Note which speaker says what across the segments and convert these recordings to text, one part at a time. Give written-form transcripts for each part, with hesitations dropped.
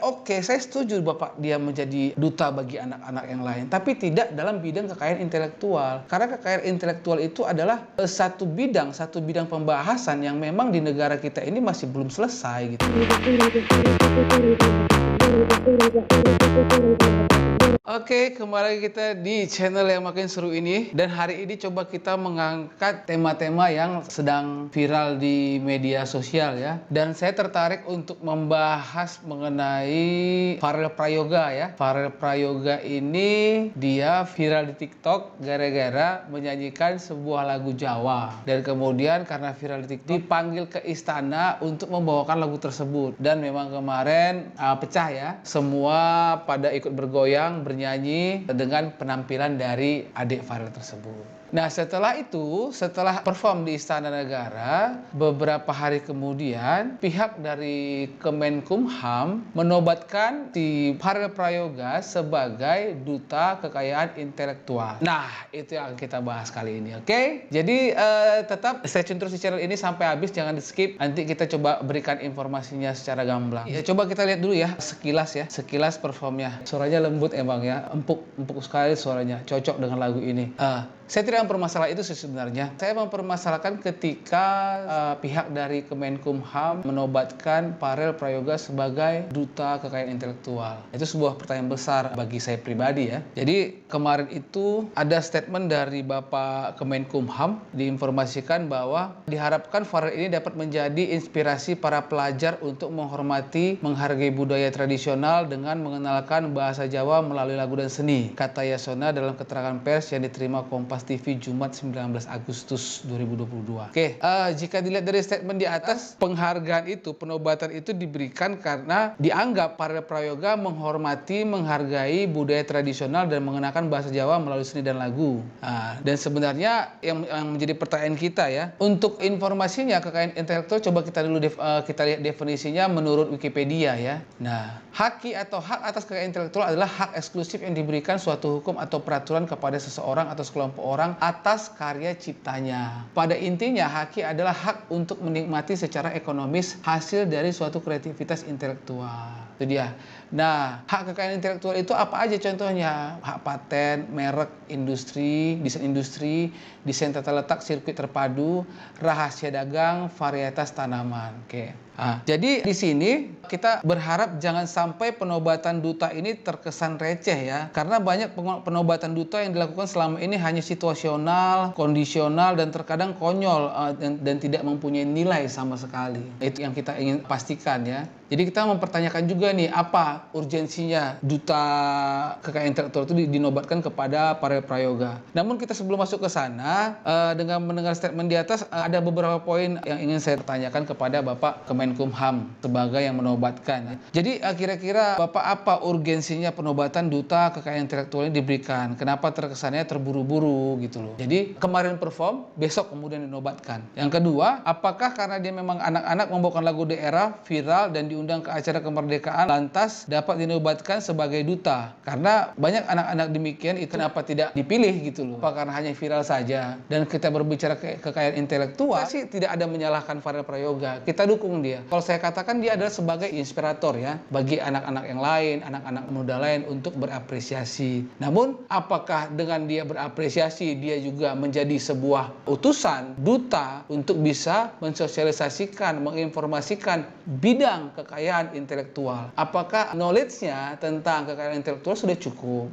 Speaker 1: oke, saya setuju Bapak dia menjadi duta bagi anak-anak yang lain, tapi tidak dalam bidang kekayaan intelektual. Karena kekayaan intelektual itu adalah satu bidang pembahasan yang memang di negara kita ini masih belum selesai gitu. Oke, kembali kita di channel yang makin seru ini. Dan hari ini coba kita mengangkat tema-tema yang sedang viral di media sosial ya. Dan saya tertarik untuk membahas mengenai Farel Prayoga ya. Farel Prayoga ini dia viral di TikTok gara-gara menyanyikan sebuah lagu Jawa. Dan kemudian karena viral di TikTok dipanggil ke istana untuk membawakan lagu tersebut. Dan memang kemarin pecah ya. Semua pada ikut bergoyang, bernyanyi dengan penampilan dari adik Farel tersebut. Nah setelah itu, setelah perform di Istana Negara, beberapa hari kemudian pihak dari Kemenkumham menobatkan si Farel Prayoga sebagai Duta Kekayaan Intelektual. Nah itu yang kita bahas kali ini, oke? Jadi tetap stay tune terus di channel ini sampai habis, jangan di skip. Nanti kita coba berikan informasinya secara gamblang. Ya, coba kita lihat dulu ya, sekilas performnya. Suaranya lembut emang ya, empuk sekali suaranya, cocok dengan lagu ini. Saya tidak mempermasalahkan itu sebenarnya. Saya mempermasalahkan ketika pihak dari Kemenkumham menobatkan Farel Prayoga sebagai Duta Kekayaan Intelektual. Itu sebuah pertanyaan besar bagi saya pribadi ya. Jadi kemarin itu ada statement dari Bapak Kemenkumham, diinformasikan bahwa diharapkan Farel ini dapat menjadi inspirasi para pelajar untuk menghormati, menghargai budaya tradisional dengan mengenalkan bahasa Jawa melalui lagu dan seni, kata Yasona dalam keterangan pers yang diterima Kompas TV Jumat 19 Agustus 2022. Oke, jika dilihat dari statement di atas, penghargaan itu, penobatan itu diberikan karena dianggap Farel Prayoga menghormati, menghargai budaya tradisional dan mengenakan bahasa Jawa melalui seni dan lagu. Dan sebenarnya yang menjadi pertanyaan kita ya, untuk informasinya kekayaan intelektual coba kita dulu kita lihat definisinya menurut Wikipedia ya. Nah, haki atau hak atas kekayaan intelektual adalah hak eksklusif yang diberikan suatu hukum atau peraturan kepada seseorang atau sekelompok orang atas karya ciptanya. Pada intinya, haki adalah hak untuk menikmati secara ekonomis hasil dari suatu kreativitas intelektual. Itu dia. Nah, hak kekayaan intelektual itu apa aja contohnya? Hak paten, merek, industri, desain tata letak sirkuit terpadu, rahasia dagang, varietas tanaman. Oke. Jadi di sini kita berharap jangan sampai penobatan duta ini terkesan receh ya, karena banyak penobatan duta yang dilakukan selama ini hanya situasional, kondisional, dan terkadang konyol dan tidak mempunyai nilai sama sekali. Itu yang kita ingin pastikan ya. Jadi kita mempertanyakan juga nih, apa urgensinya Duta Kekayaan Intelektual itu dinobatkan kepada Farel Prayoga. Namun kita sebelum masuk ke sana, dengan mendengar statement di atas, ada beberapa poin yang ingin saya tanyakan kepada Bapak Kemenkumham sebagai yang menobatkan. Jadi kira-kira Bapak apa urgensinya penobatan Duta Kekayaan Intelektual ini diberikan? Kenapa terkesannya terburu-buru gitu loh. Jadi kemarin perform, besok kemudian dinobatkan. Yang kedua, apakah karena dia memang anak-anak membawakan lagu daerah viral dan diundang ke acara kemerdekaan lantas dapat dinobatkan sebagai duta? Karena banyak anak-anak demikian, itu kenapa tidak dipilih gitu loh? Apa karena hanya viral saja? Dan kita berbicara kekayaan intelektual sih tidak ada menyalahkan Farel Prayoga. Kita dukung dia. Kalau saya katakan dia adalah sebagai inspirator ya bagi anak-anak yang lain, anak-anak muda lain untuk berapresiasi. Namun apakah dengan dia berapresiasi dia juga menjadi sebuah utusan duta untuk bisa mensosialisasikan, menginformasikan bidang kekayaan intelektual? Apakah knowledge-nya tentang kekayaan intelektual sudah cukup?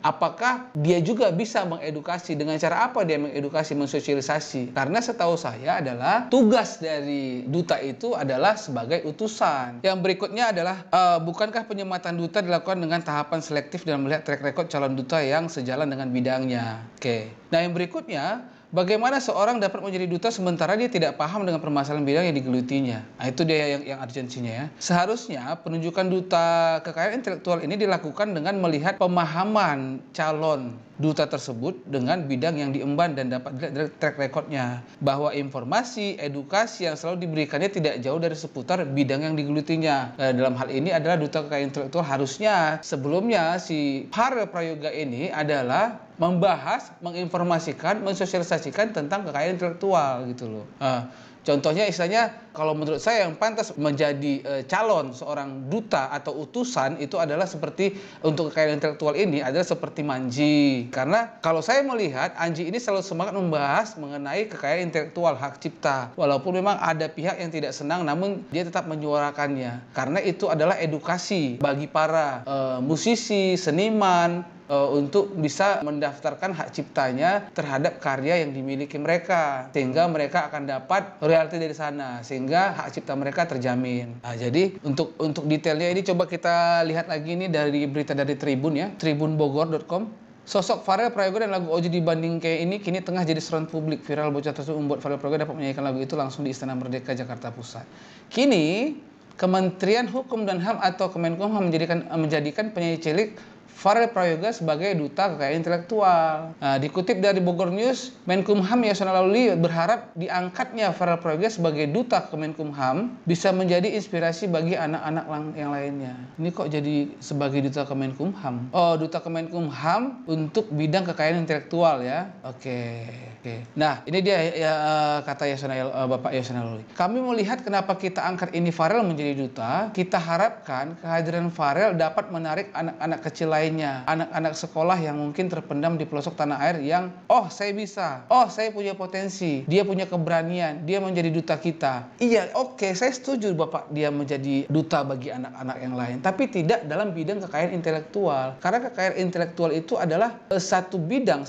Speaker 1: Apakah dia juga bisa mengedukasi? Dengan cara apa dia mengedukasi, mensosialisasi? Karena setahu saya adalah tugas dari duta itu adalah sebagai utusan. Yang berikutnya adalah bukankah penyematan duta dilakukan dengan tahapan selektif dan melihat track record calon duta yang sejalan dengan bidangnya? Oke. Nah, yang berikutnya, bagaimana seorang dapat menjadi duta sementara dia tidak paham dengan permasalahan bidang yang digelutinya? Nah, itu dia yang urgensinya ya. Seharusnya penunjukan duta kekayaan intelektual ini dilakukan dengan melihat pemahaman calon duta tersebut dengan bidang yang diemban dan dapat dilihat dari track recordnya, bahwa informasi, edukasi yang selalu diberikannya tidak jauh dari seputar bidang yang digelutinya. Dalam hal ini adalah duta kekayaan intelektual harusnya sebelumnya si Farel Prayoga ini adalah membahas, menginformasikan, mensosialisasikan tentang kekayaan intelektual gitu loh. Contohnya istilahnya kalau menurut saya yang pantas menjadi calon seorang duta atau utusan itu adalah seperti untuk kekayaan intelektual ini adalah seperti Manji. Karena kalau saya melihat Anji ini selalu semangat membahas mengenai kekayaan intelektual, hak cipta. Walaupun memang ada pihak yang tidak senang namun dia tetap menyuarakannya. Karena itu adalah edukasi bagi para musisi, seniman, untuk bisa mendaftarkan hak ciptanya terhadap karya yang dimiliki mereka, sehingga mereka akan dapat royalti dari sana, sehingga hak cipta mereka terjamin. Nah, jadi untuk detailnya ini coba kita lihat lagi nih dari berita dari Tribun ya, tribunbogor.com. Sosok Pharrell Prayoga dan lagu Ojo dibanding kayak ini kini tengah jadi seruan publik. Viral bocah tersebut membuat Pharrell Prayoga dapat menyanyikan lagu itu langsung di Istana Merdeka Jakarta Pusat. Kini Kementerian Hukum dan HAM atau Kemenkumham menjadikan penyanyi cilik Pharrell Prayoga sebagai duta kekayaan intelektual. Nah, dikutip dari Bogor News, Menkumham Yasona Lauli berharap diangkatnya Pharrell Prayoga sebagai duta Kemenkumham bisa menjadi inspirasi bagi anak-anak yang lainnya. Ini kok jadi sebagai duta Kemenkumham? Oh, duta Kemenkumham untuk bidang kekayaan intelektual ya. Oke. Nah, ini dia ya, kata Bapak Yasona Lauli. Kami melihat kenapa kita angkat ini Pharrell menjadi duta. Kita harapkan kehadiran Pharrell dapat menarik anak-anak kecil lainnya, anak-anak sekolah yang mungkin terpendam di pelosok tanah air yang, oh saya bisa, oh saya punya potensi, dia punya keberanian, dia menjadi duta kita. Iya, oke, saya setuju Bapak dia menjadi duta bagi anak-anak yang lain, tapi tidak dalam bidang kekayaan intelektual. Karena kekayaan intelektual itu adalah satu bidang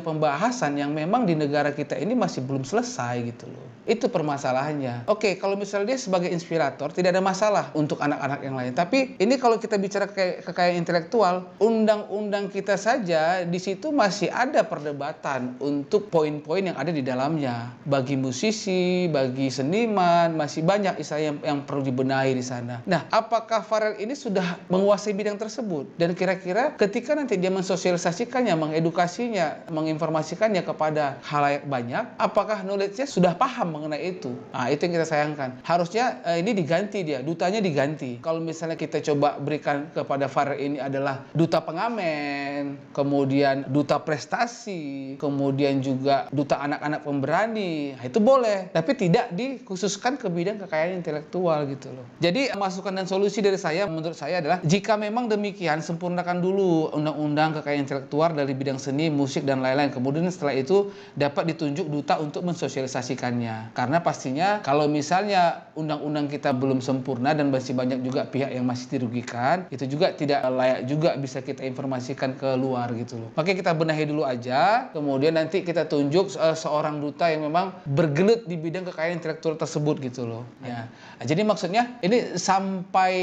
Speaker 1: pembahasan yang memang di negara kita ini masih belum selesai gitu loh. Itu permasalahannya. Oke, kalau misalnya dia sebagai inspirator tidak ada masalah untuk anak-anak yang lain. Tapi ini kalau kita bicara kekayaan intelektual, undang-undang kita saja di situ masih ada perdebatan untuk poin-poin yang ada di dalamnya. Bagi musisi, bagi seniman, masih banyak istilah yang perlu dibenahi di sana. Nah, apakah Pharrell ini sudah menguasai bidang tersebut? Dan kira-kira ketika nanti dia mensosialisasikannya, mengedukasinya, menginformasikannya kepada khalayak banyak, apakah knowledge-nya sudah paham mengenai itu? Nah, itu yang kita sayangkan. Harusnya ini diganti dia, dutanya diganti. Kalau misalnya kita coba berikan kepada Pharrell ini adalah duta pengamen, kemudian duta prestasi, kemudian juga duta anak-anak pemberani, nah, itu boleh. Tapi tidak dikhususkan ke bidang kekayaan intelektual gitu loh. Jadi masukan dan solusi dari saya, menurut saya adalah jika memang demikian, sempurnakan dulu undang-undang kekayaan intelektual dari bidang seni, musik, dan lain-lain. Kemudian setelah itu dapat ditunjuk duta untuk mensosialisasikannya. Karena pastinya kalau misalnya undang-undang kita belum sempurna dan masih banyak juga pihak yang masih dirugikan, itu juga tidak layak juga bisa kita informasikan ke luar gitu loh. Makanya kita benahi dulu aja, kemudian nanti kita tunjuk seorang duta yang memang bergelut di bidang kekayaan intelektual tersebut gitu loh. Ya. Nah, jadi maksudnya ini sampai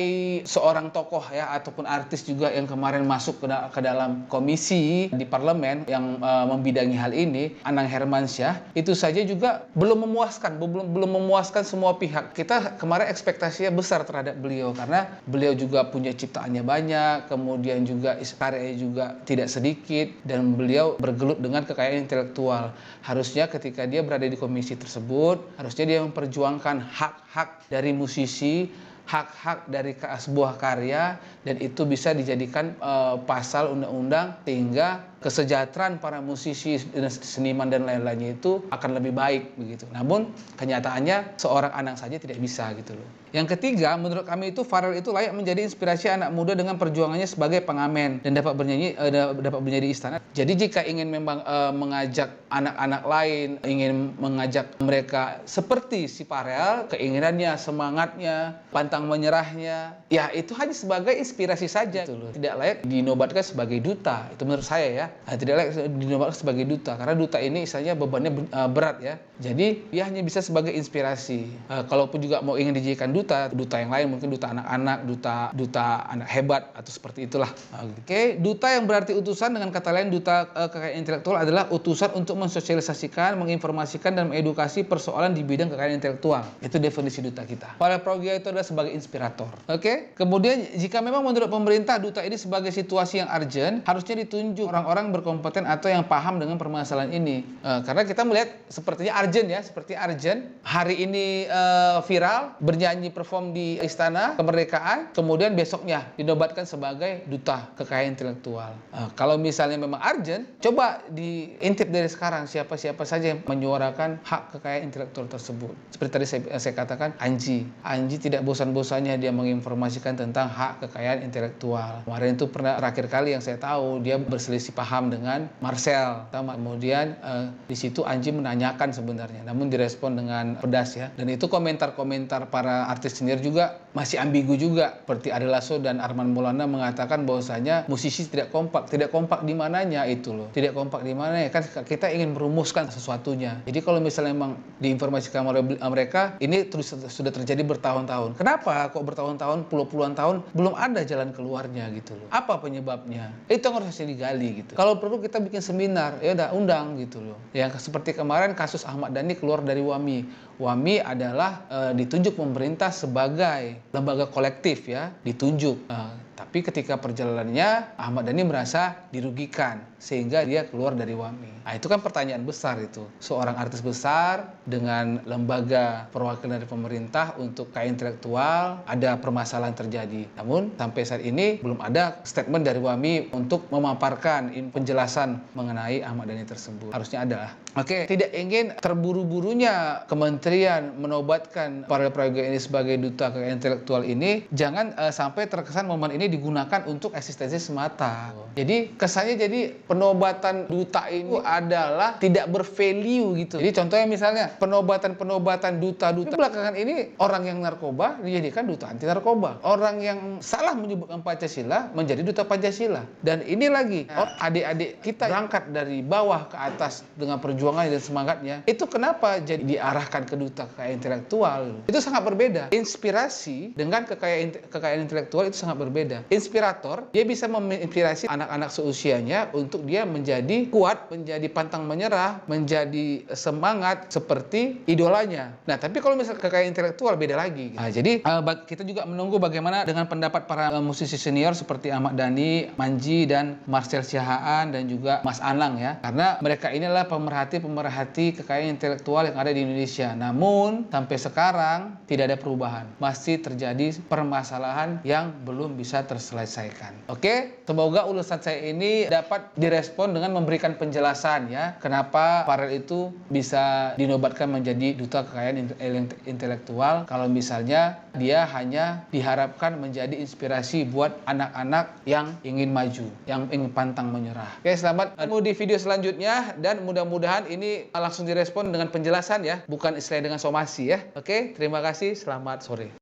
Speaker 1: seorang tokoh ya ataupun artis juga yang kemarin masuk ke dalam komisi di parlemen yang membidangi hal ini, Anang Hermansyah, itu saja juga belum memuaskan semua pihak. Kita kemarin ekspektasinya besar terhadap beliau karena beliau juga punya ciptaannya banyak, kemudian juga karyanya juga tidak sedikit, dan beliau bergelut dengan kekayaan intelektual. Harusnya ketika dia berada di komisi tersebut, harusnya dia memperjuangkan hak-hak dari musisi, hak-hak dari sebuah karya, dan itu bisa dijadikan pasal undang-undang sehingga kesejahteraan para musisi, seniman dan lain-lainnya itu akan lebih baik begitu. Namun kenyataannya seorang Anang saja tidak bisa gitu loh. Yang ketiga, menurut kami itu Pharrell itu layak menjadi inspirasi anak muda dengan perjuangannya sebagai pengamen dan dapat bernyanyi di istana. Jadi jika ingin memang mengajak anak-anak lain, ingin mengajak mereka seperti si Pharrell, keinginannya, semangatnya, pantang menyerahnya, ya itu hanya sebagai inspirasi saja gitu loh. Tidak layak dinobatkan sebagai duta. Itu menurut saya ya. Tidak layak dinobatkan sebagai duta karena duta ini istilahnya bebannya berat ya. Jadi dia hanya bisa sebagai inspirasi. Kalaupun juga mau ingin dijadikan duta yang lain mungkin duta anak-anak, duta anak hebat atau seperti itulah. Oke, duta yang berarti utusan, dengan kata lain duta kekayaan intelektual adalah utusan untuk mensosialisasikan, menginformasikan dan mengedukasi persoalan di bidang kekayaan intelektual. Itu definisi duta kita. Pharrell Prayoga itu adalah sebagai inspirator. Oke? Kemudian jika memang menurut pemerintah duta ini sebagai situasi yang urgent, harusnya ditunjuk orang-orang orang berkompeten atau yang paham dengan permasalahan ini. Karena kita melihat sepertinya Arjen ya, seperti Arjen hari ini viral bernyanyi perform di Istana Kemerdekaan, kemudian besoknya dinobatkan sebagai duta kekayaan intelektual. Kalau misalnya memang Arjen, coba diintip dari sekarang siapa-siapa saja yang menyuarakan hak kekayaan intelektual tersebut. Seperti tadi saya katakan, Anji tidak bosan-bosannya dia menginformasikan tentang hak kekayaan intelektual. Kemarin itu pernah terakhir kali yang saya tahu dia berselisih paham dengan Marcel. Kemudian di situ Anji menanyakan sebenarnya, namun direspon dengan pedas ya. Dan itu komentar-komentar para artis senior juga masih ambigu juga. Seperti Ari Lasso dan Armand Maulana mengatakan bahwasanya musisi tidak kompak. Tidak kompak di mananya itu loh. Tidak kompak di mana ya? Kan kita ingin merumuskan sesuatunya. Jadi kalau misalnya memang diinformasikan oleh mereka, ini sudah terjadi bertahun-tahun. Kenapa kok bertahun-tahun, puluhan tahun belum ada jalan keluarnya gitu loh? Apa penyebabnya? Itu yang harus digali gitu. Kalau perlu kita bikin seminar, ya udah undang gitu loh. Yang seperti kemarin kasus Ahmad Dhani keluar dari WAMI. WAMI adalah ditunjuk pemerintah sebagai lembaga kolektif ya, ditunjuk. Tapi ketika perjalanannya Ahmad Dhani merasa dirugikan sehingga dia keluar dari WAMI. Nah, itu kan pertanyaan besar itu. Seorang artis besar dengan lembaga perwakilan dari pemerintah untuk kekayaan intelektual, ada permasalahan terjadi. Namun sampai saat ini belum ada statement dari WAMI untuk memaparkan penjelasan mengenai Ahmad Dhani tersebut. Harusnya ada lah. Oke, tidak ingin terburu-burunya kementerian menobatkan para prayoga ini sebagai duta kekayaan intelektual ini, jangan sampai terkesan momen ini digunakan untuk eksistensi semata. Jadi kesannya jadi penobatan duta ini adalah tidak bervalue gitu. Jadi contohnya misalnya penobatan duta-duta. Belakangan ini orang yang narkoba dijadikan duta anti narkoba. Orang yang salah menyebutkan Pancasila menjadi duta Pancasila. Dan ini lagi adik-adik kita berangkat dari bawah ke atas dengan perjuangan dan semangatnya. Itu kenapa jadi diarahkan ke duta kekayaan intelektual? Itu sangat berbeda. Inspirasi dengan kekayaan intelektual itu sangat berbeda. Inspirator, dia bisa menginspirasi anak-anak seusianya untuk dia menjadi kuat, menjadi pantang menyerah, menjadi semangat seperti idolanya. Nah, tapi kalau misalnya kekayaan intelektual beda lagi. Nah, jadi kita juga menunggu bagaimana dengan pendapat para musisi senior seperti Ahmad Dhani, Manji, dan Marcel Siahaan, dan juga Mas Anang ya. Karena mereka inilah pemerhati kekayaan intelektual yang ada di Indonesia. Namun, sampai sekarang tidak ada perubahan. Masih terjadi permasalahan yang belum bisa terselesaikan. Oke, semoga ulasan saya ini dapat direspon dengan memberikan penjelasan ya, kenapa Farel itu bisa dinobatkan menjadi duta kekayaan intelektual kalau misalnya dia hanya diharapkan menjadi inspirasi buat anak-anak yang ingin maju, yang ingin pantang menyerah. Oke, selamat ketemu di video selanjutnya dan mudah-mudahan ini langsung direspon dengan penjelasan ya, bukan istilah dengan somasi ya. Oke, terima kasih, selamat sore.